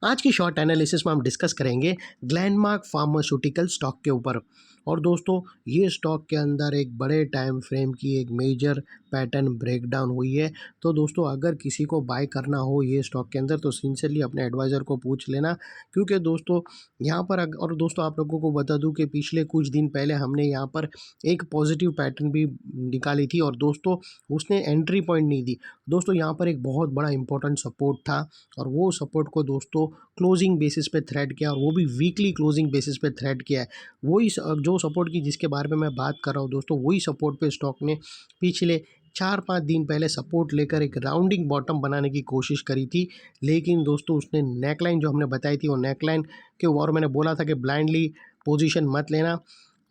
आज की short analysis में हम डिस्कस करेंगे ग्लेनमार्क फार्मास्यूटिकल स्टॉक के ऊपर। और दोस्तों ये स्टॉक के अंदर एक बड़े टाइम फ्रेम की एक मेजर पैटर्न ब्रेकडाउन हुई है। तो दोस्तों अगर किसी को बाय करना हो ये स्टॉक के अंदर तो सिंसियरली अपने एडवाइज़र को पूछ लेना, क्योंकि दोस्तों यहाँ पर और दोस्तों आप लोगों को बता दूं कि पिछले कुछ दिन पहले हमने यहाँ पर एक पॉजिटिव पैटर्न भी निकाली थी और दोस्तों उसने एंट्री पॉइंट नहीं दी। दोस्तों यहाँ पर एक बहुत बड़ा इंपॉर्टेंट सपोर्ट था और वो सपोर्ट को दोस्तों क्लोजिंग बेसिस पे थ्रेड किया और वो भी वीकली क्लोजिंग बेसिस पे थ्रेड किया है। वही जो सपोर्ट की जिसके बारे में मैं बात कर रहा हूँ दोस्तों, वही सपोर्ट पे स्टॉक ने पिछले 4-5 दिन पहले सपोर्ट लेकर एक राउंडिंग बॉटम बनाने की कोशिश करी थी। लेकिन दोस्तों उसने नेकलाइन जो हमने बताई थी वो नेकलाइन के और मैंने बोला था कि ब्लाइंडली पोजीशन मत लेना,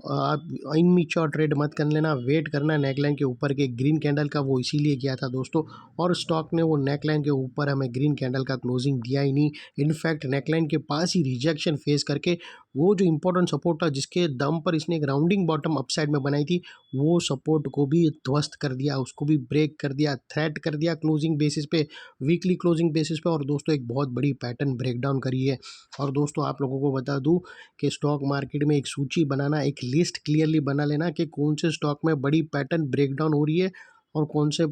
आप इनमेच्योर ट्रेड मत कर लेना, वेट करना नेकलाइन के ऊपर के ग्रीन कैंडल का। वो इसीलिए किया था दोस्तों और स्टॉक ने वो नेकलाइन के ऊपर हमें ग्रीन कैंडल का क्लोजिंग दिया ही नहीं। इनफैक्ट नेकलाइन के पास ही रिजेक्शन फेस करके वो जो इंपॉर्टेंट सपोर्ट था जिसके दम पर इसने एक राउंडिंग बॉटम अपसाइड में बनाई थी, वो सपोर्ट को भी ध्वस्त कर दिया, उसको भी ब्रेक कर दिया, थ्रेट कर दिया क्लोजिंग बेसिस पे, वीकली क्लोजिंग बेसिस पे। और दोस्तों एक बहुत बड़ी पैटर्न ब्रेकडाउन करी है। और दोस्तों आप लोगों को बता दूं कि स्टॉक मार्केट में एक सूची बनाना, एक लिस्ट क्लियरली बना लेना कि कौन से स्टॉक में बड़ी पैटर्न ब्रेकडाउन हो रही है और कौन से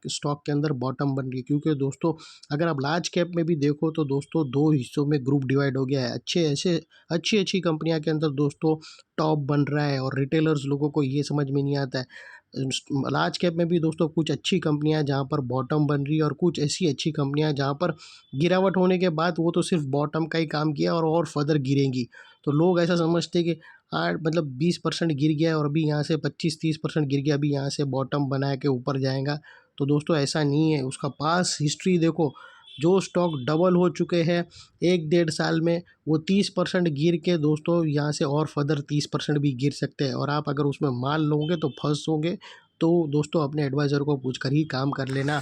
स्टॉक के अंदर बॉटम बन रही है। क्योंकि दोस्तों अगर आप लार्ज कैप में भी देखो तो दोस्तों दो हिस्सों में ग्रुप डिवाइड हो गया है। अच्छी अच्छी कंपनियां के अंदर दोस्तों टॉप बन रहा है और रिटेलर्स लोगों को ये समझ में नहीं आता है। लार्ज कैप में भी दोस्तों कुछ अच्छी कंपनियां जहां पर बॉटम बन रही है और कुछ ऐसी अच्छी कंपनियां जहां पर गिरावट होने के बाद वो तो सिर्फ बॉटम का ही काम किया और फर्दर गिरेंगी। तो लोग ऐसा समझते हैं कि मतलब 20% गिर गया और अभी यहाँ से 25-30% गिर गया, अभी यहाँ से बॉटम बना के ऊपर जाएगा। तो दोस्तों ऐसा नहीं है, उसका पास हिस्ट्री देखो। जो स्टॉक डबल हो चुके हैं 1-1.5 साल में, वो 30% गिर के दोस्तों यहाँ से और फर्दर 30% भी गिर सकते हैं और आप अगर उसमें माल लोगे तो फंसोगे। तो दोस्तों अपने एडवाइज़र को पूछकर ही काम कर लेना।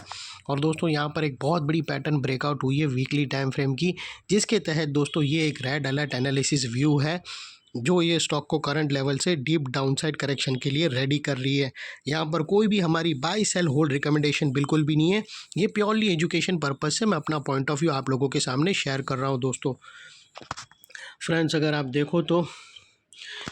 और दोस्तों यहाँ पर एक बहुत बड़ी पैटर्न ब्रेकआउट हुई है वीकली टाइम फ्रेम की, जिसके तहत दोस्तों ये एक रेड अलर्ट एनालिसिस व्यू है जो ये स्टॉक को करंट लेवल से डीप डाउनसाइड करेक्शन के लिए रेडी कर रही है। यहाँ पर कोई भी हमारी बाय सेल होल्ड रिकमेंडेशन बिल्कुल भी नहीं है। ये प्योरली एजुकेशन पर्पज से मैं अपना पॉइंट ऑफ व्यू आप लोगों के सामने शेयर कर रहा हूँ दोस्तों। फ्रेंड्स अगर आप देखो तो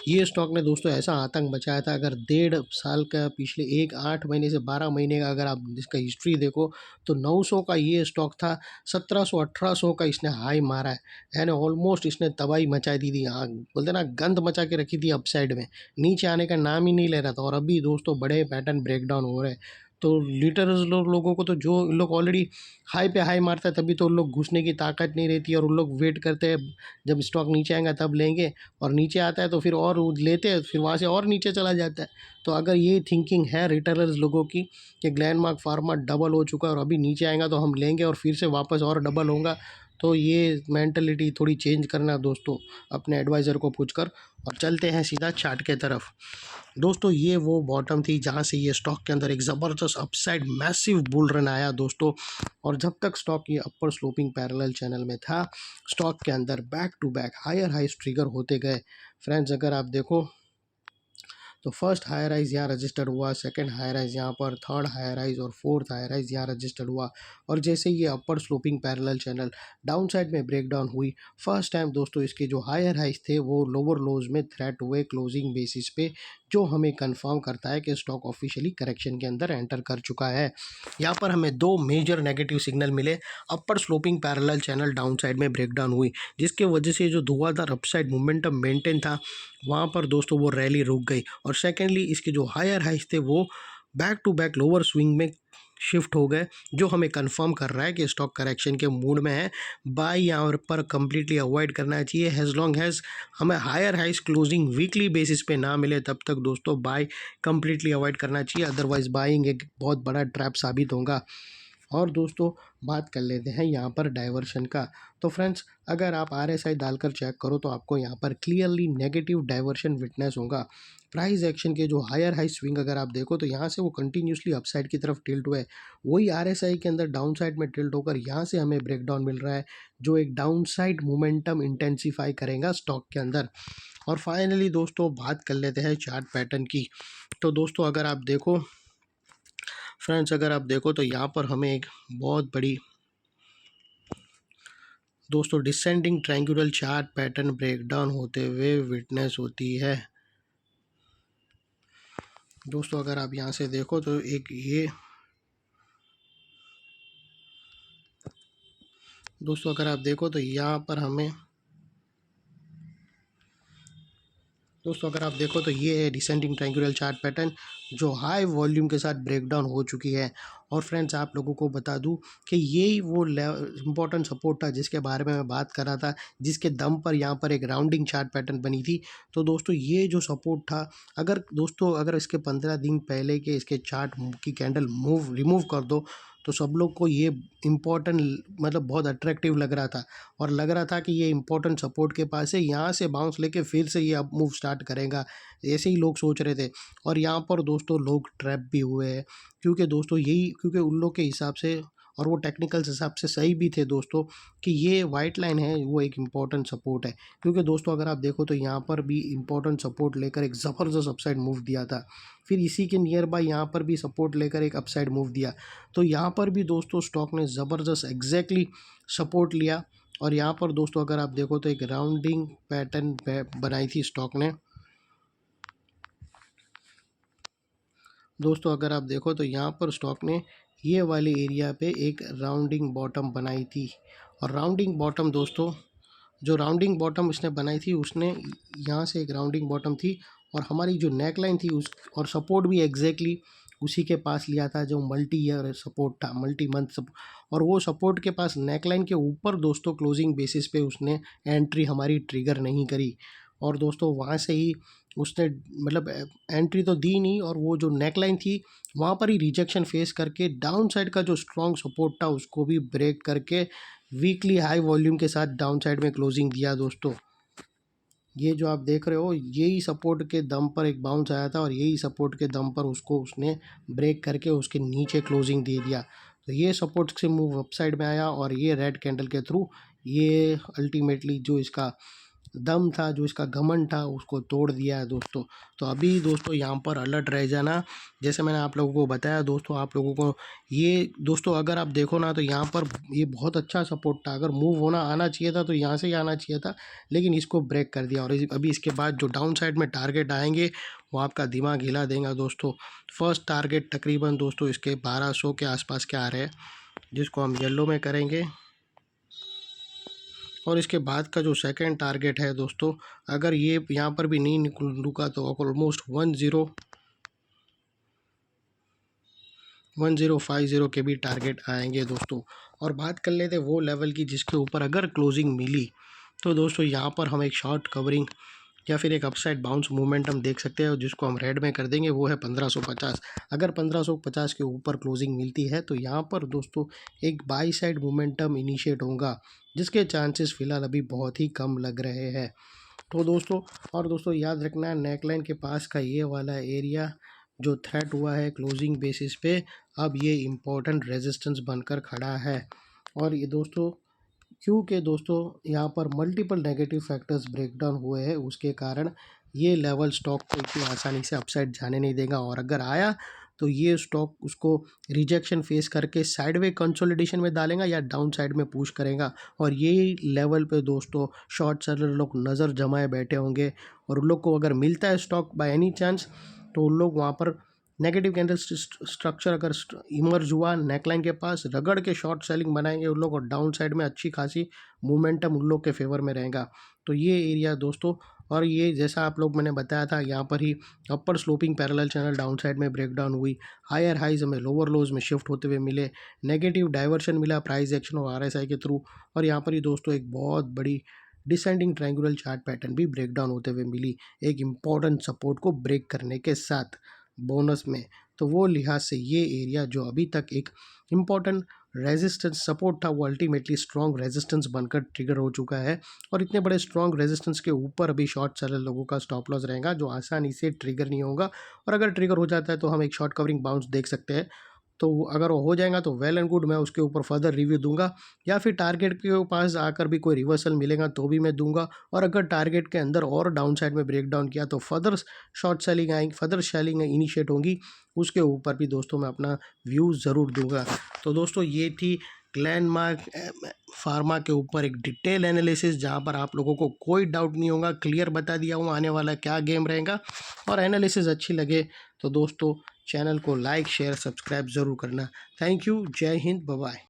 ये स्टॉक ने दोस्तों ऐसा आतंक मचाया था। अगर 1.5 साल का पिछले 8 महीने से 12 महीने का अगर आप इसका हिस्ट्री देखो तो 900 का ये स्टॉक था, 1700-1800 का इसने हाई मारा है। यानी ऑलमोस्ट इसने तबाही मचा दी थी, हाँ बोलते ना गंद मचा के रखी थी अपसाइड में, नीचे आने का नाम ही नहीं ले रहा था। और अभी दोस्तों बड़े पैटर्न ब्रेकडाउन हो रहे हैं। तो लीटर्स लोगों को तो जो लोग ऑलरेडी हाई पे हाई मारता है तभी तो उन लोग घुसने की ताकत नहीं रहती और उन लोग वेट करते हैं जब स्टॉक नीचे आएगा तब लेंगे, और नीचे आता है तो फिर और लेते हैं, फिर वहाँ से और नीचे चला जाता है। तो अगर ये थिंकिंग है रिटेलर्स लोगों की कि ग्लेनमार्क फार्मा डबल हो चुका है और अभी नीचे आएगा तो हम लेंगे और फिर से वापस और डबल होगा, तो ये मेंटलिटी थोड़ी चेंज करना दोस्तों अपने एडवाइज़र को पूछकर। और चलते हैं सीधा चार्ट के तरफ। दोस्तों ये वो बॉटम थी जहाँ से ये स्टॉक के अंदर एक ज़बरदस्त अपसाइड मैसिव बुल रन आया दोस्तों। और जब तक स्टॉक ये अपर स्लोपिंग पैरेलल चैनल में था, स्टॉक के अंदर back to back higher highs trigger होते गए। फ्रेंड्स अगर आप देखो तो फर्स्ट हाई राइज यहाँ रजिस्टर हुआ, सेकंड हाई राइज यहाँ पर, थर्ड हाई राइज और फोर्थ हाई राइज यहाँ रजिस्टर हुआ। और जैसे ये upper sloping parallel channel downside में ब्रेकडाउन हुई, फर्स्ट टाइम दोस्तों इसके जो हायर हाइज थे वो लोअर लोज में थ्रेट हुए क्लोजिंग बेसिस पे, जो हमें कंफर्म करता है कि स्टॉक ऑफिशियली करेक्शन के अंदर एंटर कर चुका है। यहाँ पर हमें दो मेजर नेगेटिव सिग्नल मिले। Upper sloping parallel channel downside में ब्रेकडाउन हुई जिसके वजह से जो धुआंधार अपसाइड मोमेंटम मेंटेन था वहाँ पर दोस्तों वो रैली रुक गई। और सेकेंडली इसके जो हायर हाइज थे वो back to back lower swing में शिफ्ट हो गए, जो हमें कंफर्म कर रहा है कि स्टॉक करेक्शन के मूड में है। बाय यहाँ पर कंप्लीटली अवॉइड करना चाहिए एज लॉन्ग एज हमें higher highs closing weekly basis पे ना मिले, तब तक दोस्तों बाय कंप्लीटली अवॉइड करना चाहिए, अदरवाइज बाइंग एक बहुत बड़ा ट्रैप साबित होगा। और दोस्तों बात कर लेते हैं यहाँ पर डाइवर्शन का। तो फ्रेंड्स अगर आप RSI डालकर चेक करो तो आपको यहाँ पर क्लियरली नेगेटिव डाइवर्शन विटनेस होगा। प्राइस एक्शन के जो हायर हाई स्विंग अगर आप देखो तो यहाँ से वो कंटिन्यूसली अपसाइड की तरफ टिल्ट हुआ है, वही RSI के अंदर डाउन साइड में टिल्ट होकर यहाँ से हमें ब्रेकडाउन मिल रहा है, जो एक डाउन साइड मोमेंटम इंटेंसीफाई करेगा स्टॉक के अंदर। और फाइनली दोस्तों बात कर लेते हैं चार्ट पैटर्न की। तो दोस्तों अगर आप देखो फ्रेंड्स अगर आप देखो तो यहाँ पर हमें एक बहुत बड़ी दोस्तों descending triangular chart pattern breakdown होते हुए विटनेस होती है। दोस्तों अगर आप यहाँ से देखो तो एक ये दोस्तों अगर आप देखो तो यहाँ पर हमें दोस्तों अगर आप देखो तो ये है डिसेंडिंग ट्रायंगुलर चार्ट पैटर्न जो हाई वॉल्यूम के साथ ब्रेकडाउन हो चुकी है। और फ्रेंड्स आप लोगों को बता दूं कि यही वो इम्पोर्टेंट सपोर्ट था जिसके बारे में मैं बात कर रहा था, जिसके दम पर यहाँ पर एक राउंडिंग चार्ट पैटर्न बनी थी। तो दोस्तों ये जो सपोर्ट था, अगर इसके 15 दिन पहले के इसके चार्ट की कैंडल रिमूव कर दो तो सब लोग को ये इम्पोर्टेंट मतलब बहुत अट्रैक्टिव लग रहा था और लग रहा था कि ये इम्पोर्टेंट सपोर्ट के पास है, यहाँ से बाउंस लेके फिर से ये अब मूव स्टार्ट करेगा, ऐसे ही लोग सोच रहे थे। और यहाँ पर दोस्तों लोग ट्रैप भी हुए हैं क्योंकि उन लोग के हिसाब से और वो टेक्निकल्स हिसाब से सही भी थे दोस्तों कि ये वाइट लाइन है वो एक इम्पॉर्टेंट सपोर्ट है। क्योंकि दोस्तों अगर आप देखो तो यहाँ पर भी इम्पोर्टेंट सपोर्ट लेकर एक ज़बरदस्त अपसाइड मूव दिया था, फिर इसी के नियर बाय यहाँ पर भी सपोर्ट लेकर एक अपसाइड मूव दिया। तो यहाँ पर भी दोस्तों स्टॉक ने ज़बरदस्त एग्जैक्टली सपोर्ट लिया। और यहाँ पर दोस्तों अगर आप देखो तो एक राउंडिंग पैटर्न बनाई थी स्टॉक ने। दोस्तों अगर आप देखो तो यहाँ पर स्टॉक ने ये वाले एरिया पे एक राउंडिंग बॉटम बनाई थी। और राउंडिंग बॉटम दोस्तों जो राउंडिंग बॉटम इसने बनाई थी उसने यहाँ से एक राउंडिंग बॉटम थी और हमारी जो नेक लाइन थी उस और सपोर्ट भी एग्जैक्टली उसी के पास लिया था जो मल्टी ईयर सपोर्ट था, मल्टी मंथ सपोर्ट। और वो सपोर्ट के पास नेक लाइन के ऊपर दोस्तों क्लोजिंग बेसिस पे उसने एंट्री हमारी ट्रिगर नहीं करी। और दोस्तों वहाँ से ही उसने मतलब एंट्री तो दी नहीं और वो जो नेक लाइन थी वहाँ पर ही रिजेक्शन फेस करके डाउन साइड का जो स्ट्रॉन्ग सपोर्ट था उसको भी ब्रेक करके वीकली हाई वॉल्यूम के साथ डाउन साइड में क्लोजिंग दिया। दोस्तों ये जो आप देख रहे हो यही सपोर्ट के दम पर एक बाउंस आया था और यही सपोर्ट के दम पर उसने ब्रेक करके उसके नीचे क्लोजिंग दे दिया। तो ये सपोर्ट से मूव अप साइड में आया और ये रेड कैंडल के थ्रू ये अल्टीमेटली जो इसका दम था, जो इसका घमंड था, उसको तोड़ दिया है दोस्तों। तो अभी दोस्तों यहाँ पर अलर्ट रह जाना, जैसे मैंने आप लोगों को बताया दोस्तों। आप लोगों को ये दोस्तों अगर आप देखो ना तो यहाँ पर ये बहुत अच्छा सपोर्ट था, अगर मूव होना आना चाहिए था तो यहाँ से ही आना चाहिए था, लेकिन इसको ब्रेक कर दिया। और अभी इसके बाद जो डाउन साइड में टारगेट आएंगे वो आपका दिमाग हिला देगा दोस्तों। फर्स्ट टारगेट तकरीबन दोस्तों इसके 1200 के आसपास के आ रहे हैं, जिसको हम येलो में करेंगे। और इसके बाद का जो सेकंड टारगेट है दोस्तों, अगर ये यहाँ पर भी नहीं रुका तो ऑलमोस्ट 1050 के भी टारगेट आएंगे दोस्तों। और बात कर लेते वो लेवल की जिसके ऊपर अगर क्लोजिंग मिली तो दोस्तों यहाँ पर हम एक शॉर्ट कवरिंग या फिर एक अपसाइड बाउंस मूवमेंट हम देख सकते हैं, जिसको हम रेड में कर देंगे, वो है 1550। अगर 1550 के ऊपर क्लोजिंग मिलती है तो यहाँ पर दोस्तों एक बाई साइड मोमेंटम इनिशिएट होगा, जिसके चांसेस फिलहाल अभी बहुत ही कम लग रहे हैं। तो दोस्तों याद रखना नेकलाइन के पास का ये वाला एरिया जो थ्रेट हुआ है क्लोजिंग बेसिस पे, अब ये इम्पोर्टेंट रेजिस्टेंस बनकर खड़ा है। और ये दोस्तों क्योंकि दोस्तों यहाँ पर मल्टीपल नेगेटिव फैक्टर्स ब्रेकडाउन हुए हैं, उसके कारण ये लेवल स्टॉक को इतनी आसानी से अपसाइड जाने नहीं देगा। और अगर आया तो ये स्टॉक उसको रिजेक्शन फेस करके साइडवे कंसोलिडेशन में डालेगा या डाउन साइड में पुश करेगा। और यही लेवल पे दोस्तों शॉर्ट सेलर लोग नज़र जमाए बैठे होंगे और उन लोग को अगर मिलता है स्टॉक बाय एनी चांस तो उन लोग वहाँ पर नेगेटिव कैंडल स्ट्रक्चर अगर इमर्ज हुआ नेकलाइन के पास रगड़ के शॉर्ट सेलिंग बनाएंगे उन लोग और डाउन साइड में अच्छी खासी मोमेंटम उन लोग के फेवर में रहेगा। तो ये एरिया दोस्तों, और ये जैसा आप लोग मैंने बताया था यहाँ पर ही upper sloping parallel channel downside में ब्रेकडाउन हुई, हायर हाइज हमें लोअर लोज में शिफ्ट होते हुए मिले, नेगेटिव डाइवर्शन मिला प्राइस एक्शन और आरएसआई के थ्रू। और यहाँ पर ही दोस्तों एक बहुत बड़ी डिसेंडिंग ट्रायंगुलर चार्ट पैटर्न भी ब्रेकडाउन होते हुए मिली, एक इम्पॉर्टेंट सपोर्ट को ब्रेक करने के साथ बोनस में। तो वो लिहाज से ये एरिया जो अभी तक एक इम्पॉर्टेंट रेजिस्टेंस सपोर्ट था वो अल्टीमेटली स्ट्रॉन्ग रेजिस्टेंस बनकर ट्रिगर हो चुका है। और इतने बड़े स्ट्रॉन्ग रेजिस्टेंस के ऊपर अभी शॉर्ट सेलर लोगों का स्टॉप लॉस रहेगा जो आसानी से ट्रिगर नहीं होगा। और अगर ट्रिगर हो जाता है तो हम एक शॉर्ट कवरिंग बाउंस देख सकते हैं। तो अगर वो हो जाएगा तो वेल एंड गुड, मैं उसके ऊपर फर्दर रिव्यू दूंगा, या फिर टारगेट के पास आकर भी कोई रिवर्सल मिलेगा तो भी मैं दूंगा। और अगर टारगेट के अंदर और डाउन साइड में ब्रेक डाउन किया तो फर्दर शॉर्ट सेलिंग आएंगी, फर्दर सेलिंग इनिशिएट होंगी, उसके ऊपर भी दोस्तों मैं अपना व्यू ज़रूर दूंगा। तो दोस्तों ये थी ग्लेनमार्क फार्मा के ऊपर एक डिटेल एनालिसिस, जहां पर आप लोगों को कोई डाउट नहीं होगा, क्लियर बता दिया हूँ आने वाला क्या गेम रहेगा। और एनालिसिस अच्छी लगे तो दोस्तों चैनल को लाइक शेयर सब्सक्राइब ज़रूर करना। थैंक यू, जय हिंद, बाय बाय।